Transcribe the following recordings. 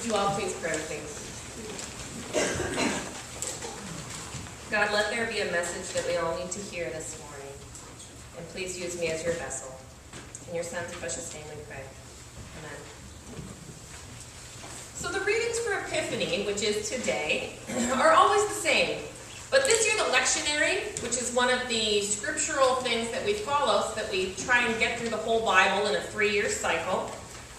you all please pray with me? God, let there be a message that we all need to hear this morning. And please use me as your vessel. In your Son's precious name we pray. Amen. So the readings for Epiphany, which is today, are always the same. But this year the lectionary, which is one of the scriptural things that we follow so that we try and get through the whole Bible in a 3-year cycle,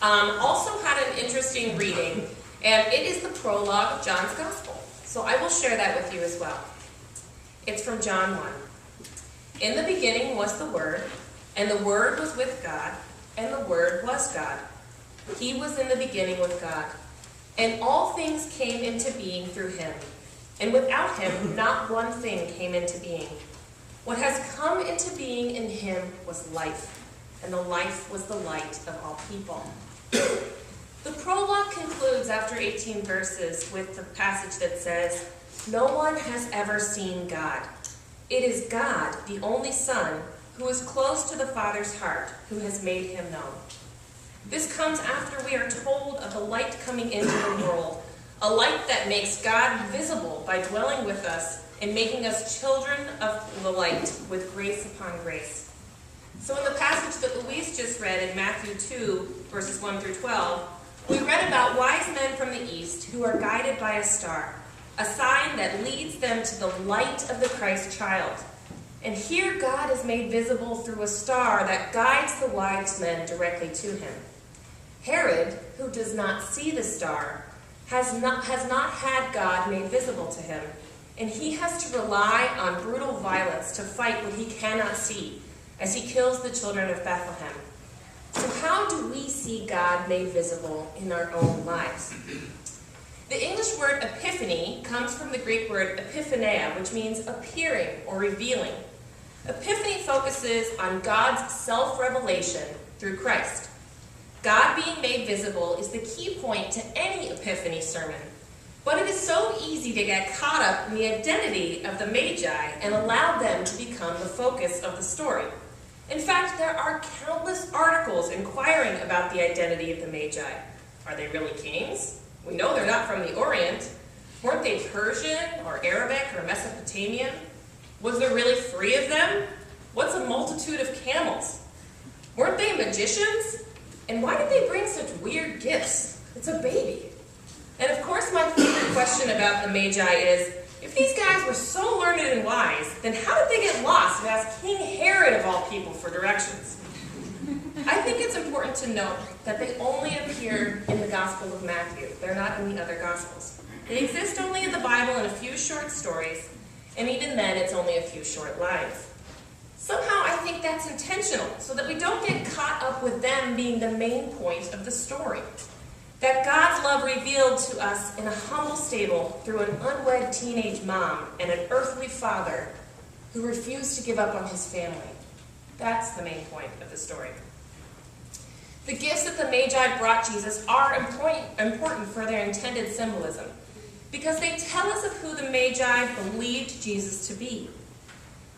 also had an interesting reading. And it is the prologue of John's Gospel. So I will share that with you as well. It's from John 1. In the beginning was the Word, and the Word was with God, and the Word was God. He was in the beginning with God. And all things came into being through him. And without him, not one thing came into being. What has come into being in him was life, and the life was the light of all people. The prologue concludes after 18 verses with the passage that says, "No one has ever seen God. It is God, the only Son, who is close to the Father's heart, who has made him known." This comes after we are told of the light coming into the world, a light that makes God visible by dwelling with us and making us children of the light with grace upon grace. So in the passage that Louise just read in Matthew 2, verses 1 through 12, we read about wise men from the east who are guided by a star, a sign that leads them to the light of the Christ child. And here God is made visible through a star that guides the wise men directly to him. Herod, who does not see the star, has not had God made visible to him, and he has to rely on brutal violence to fight what he cannot see as he kills the children of Bethlehem. So how do we see God made visible in our own lives? The English word epiphany comes from the Greek word epiphaneia, which means appearing or revealing. Epiphany focuses on God's self-revelation through Christ. God being made visible is the key point to any Epiphany sermon. But it is so easy to get caught up in the identity of the Magi and allow them to become the focus of the story. In fact, there are countless articles inquiring about the identity of the Magi. Are they really kings? We know they're not from the Orient. Weren't they Persian or Arabic or Mesopotamian? Was there really 3 of them? What's a multitude of camels? Weren't they magicians? And why did they bring such weird gifts? It's a baby. And of course, my favorite question about the Magi is, if these guys were so learned and wise, then how did they get lost and ask King Herod of all people for directions? I think it's important to note that they only appear in the Gospel of Matthew. They're not in the other Gospels. They exist only in the Bible in a few short stories, and even then it's only a few short lines. Somehow I think that's intentional, so that we don't get caught up with them being the main point of the story. That God's love revealed to us in a humble stable through an unwed teenage mom and an earthly father who refused to give up on his family. That's the main point of the story. The gifts that the Magi brought Jesus are important for their intended symbolism, because they tell us of who the Magi believed Jesus to be.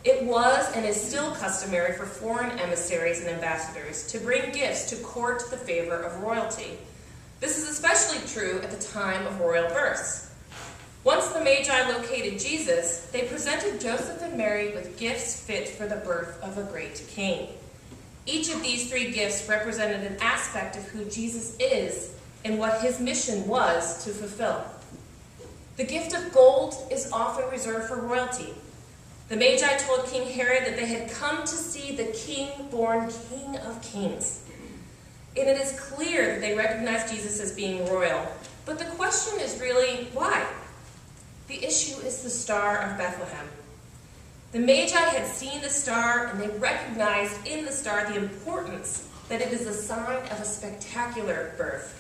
It was and is still customary for foreign emissaries and ambassadors to bring gifts to court the favor of royalty. This is especially true at the time of royal births. Once the Magi located Jesus, they presented Joseph and Mary with gifts fit for the birth of a great king. Each of these 3 gifts represented an aspect of who Jesus is and what his mission was to fulfill. The gift of gold is often reserved for royalty. The Magi told King Herod that they had come to see the king born King of Kings. And it is clear that they recognized Jesus as being royal. But the question is really, why? The issue is the Star of Bethlehem. The Magi had seen the star, and they recognized in the star the importance that it is a sign of a spectacular birth.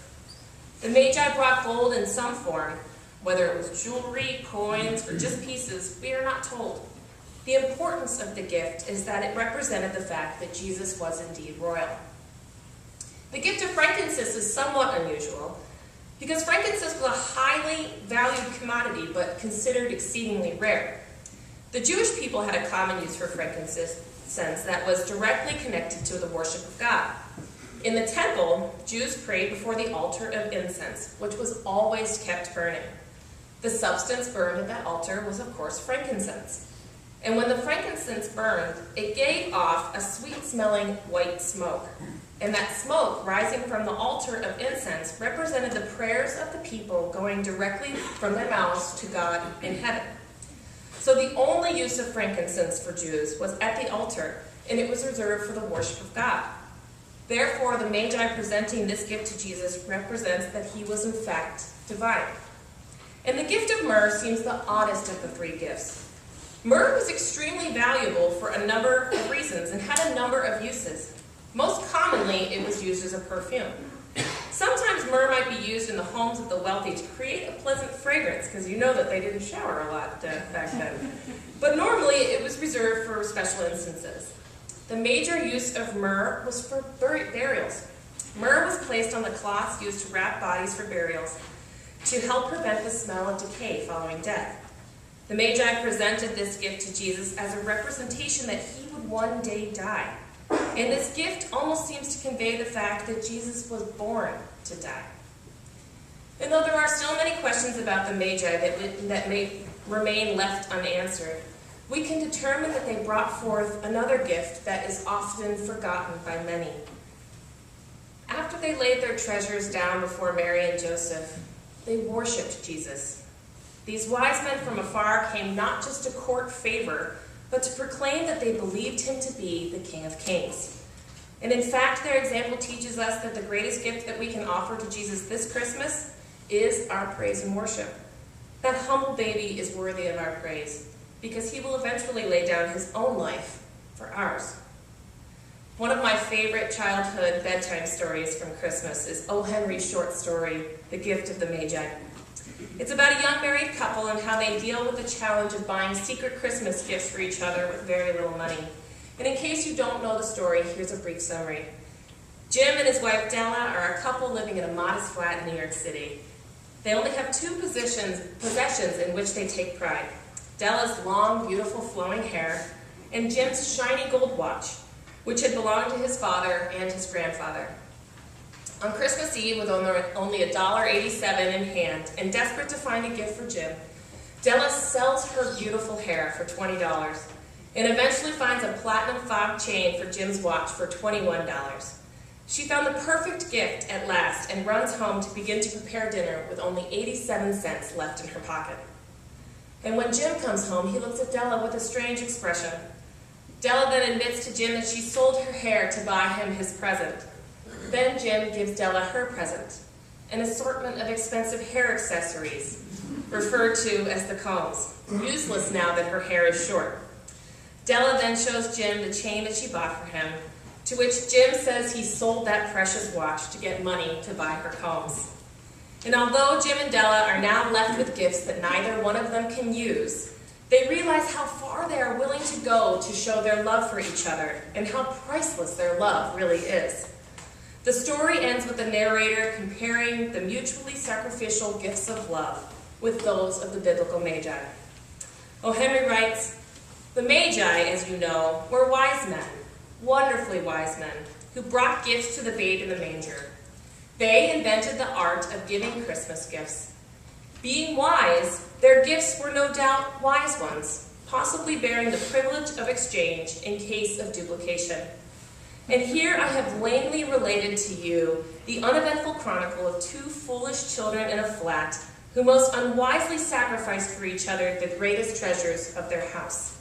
The Magi brought gold in some form, whether it was jewelry, coins, or just pieces, we are not told. The importance of the gift is that it represented the fact that Jesus was indeed royal. The gift of frankincense is somewhat unusual, because frankincense was a highly valued commodity, but considered exceedingly rare. The Jewish people had a common use for frankincense that was directly connected to the worship of God. In the temple, Jews prayed before the altar of incense, which was always kept burning. The substance burned at that altar was, of course, frankincense. And when the frankincense burned, it gave off a sweet-smelling white smoke. And that smoke, rising from the altar of incense, represented the prayers of the people going directly from their mouths to God in heaven. So the only use of frankincense for Jews was at the altar, and it was reserved for the worship of God. Therefore, the Magi presenting this gift to Jesus represents that he was in fact divine. And the gift of myrrh seems the oddest of the three gifts. Myrrh was extremely valuable for a number of reasons and had a number of uses. Most commonly, it was used as a perfume. Sometimes myrrh might be used in the homes of the wealthy to create a pleasant fragrance, because you know that they didn't shower a lot back then. But normally, it was reserved for special instances. The major use of myrrh was for burials. Myrrh was placed on the cloths used to wrap bodies for burials to help prevent the smell of decay following death. The Magi presented this gift to Jesus as a representation that he would one day die. And this gift almost seems to convey the fact that Jesus was born to die. And though there are still many questions about the Magi that may remain left unanswered, we can determine that they brought forth another gift that is often forgotten by many. After they laid their treasures down before Mary and Joseph, they worshipped Jesus. These wise men from afar came not just to court favor, but to proclaim that they believed him to be the King of Kings. And in fact, their example teaches us that the greatest gift that we can offer to Jesus this Christmas is our praise and worship. That humble baby is worthy of our praise, because he will eventually lay down his own life for ours. One of my favorite childhood bedtime stories from Christmas is O. Henry's short story, The Gift of the Magi. It's about a young married couple and how they deal with the challenge of buying secret Christmas gifts for each other with very little money. And in case you don't know the story, here's a brief summary. Jim and his wife Della are a couple living in a modest flat in New York City. They only have two possessions in which they take pride. Della's long, beautiful, flowing hair, and Jim's shiny gold watch, which had belonged to his father and his grandfather. On Christmas Eve, with only $1.87 in hand, and desperate to find a gift for Jim, Della sells her beautiful hair for $20, and eventually finds a platinum fob chain for Jim's watch for $21. She found the perfect gift at last and runs home to begin to prepare dinner with only 87 cents left in her pocket. And when Jim comes home, he looks at Della with a strange expression. Della then admits to Jim that she sold her hair to buy him his present. Then Jim gives Della her present, an assortment of expensive hair accessories, referred to as the combs, useless now that her hair is short. Della then shows Jim the chain that she bought for him, to which Jim says he sold that precious watch to get money to buy her combs. And although Jim and Della are now left with gifts that neither one of them can use, they realize how far they are willing to go to show their love for each other and how priceless their love really is. The story ends with the narrator comparing the mutually sacrificial gifts of love with those of the biblical Magi. O. Henry writes, "The Magi, as you know, were wise men, wonderfully wise men, who brought gifts to the babe in the manger. They invented the art of giving Christmas gifts. Being wise, their gifts were no doubt wise ones, possibly bearing the privilege of exchange in case of duplication. And here I have lamely related to you the uneventful chronicle of two foolish children in a flat who most unwisely sacrificed for each other the greatest treasures of their house.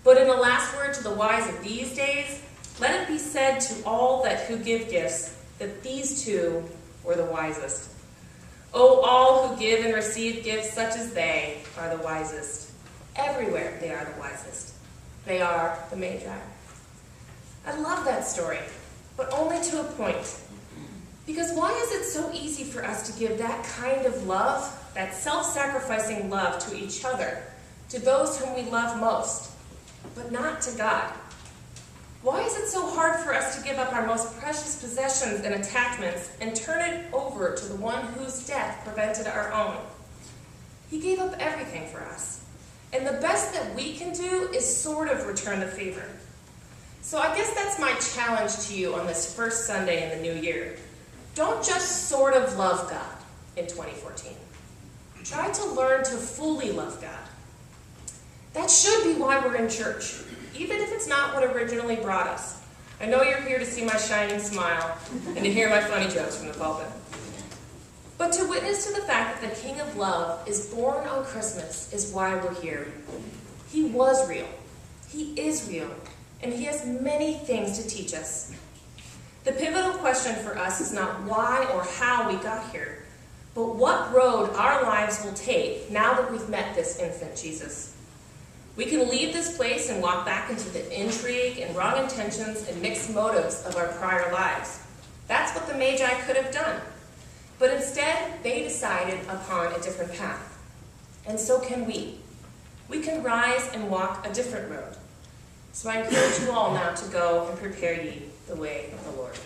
But in a last word to the wise of these days, let it be said to all who give gifts that these two were the wisest. Oh, all who give and receive gifts such as they are the wisest. Everywhere they are the wisest. They are the Magi." I love that story, but only to a point. Because why is it so easy for us to give that kind of love, that self-sacrificing love to each other, to those whom we love most, but not to God? Why is it so hard for us to give up our most precious possessions and attachments and turn it over to the one whose death prevented our own? He gave up everything for us. And the best that we can do is sort of return the favor. So I guess that's my challenge to you on this first Sunday in the new year. Don't just sort of love God in 2014. Try to learn to fully love God. That should be why we're in church, even if it's not what originally brought us. I know you're here to see my shining smile and to hear my funny jokes from the pulpit. But to witness to the fact that the King of Love is born on Christmas is why we're here. He was real. He is real. And he has many things to teach us. The pivotal question for us is not why or how we got here, but what road our lives will take now that we've met this infant Jesus. We can leave this place and walk back into the intrigue and wrong intentions and mixed motives of our prior lives. That's what the Magi could have done. But instead, they decided upon a different path. And so can we. We can rise and walk a different road. So I encourage you all now to go and prepare ye the way of the Lord.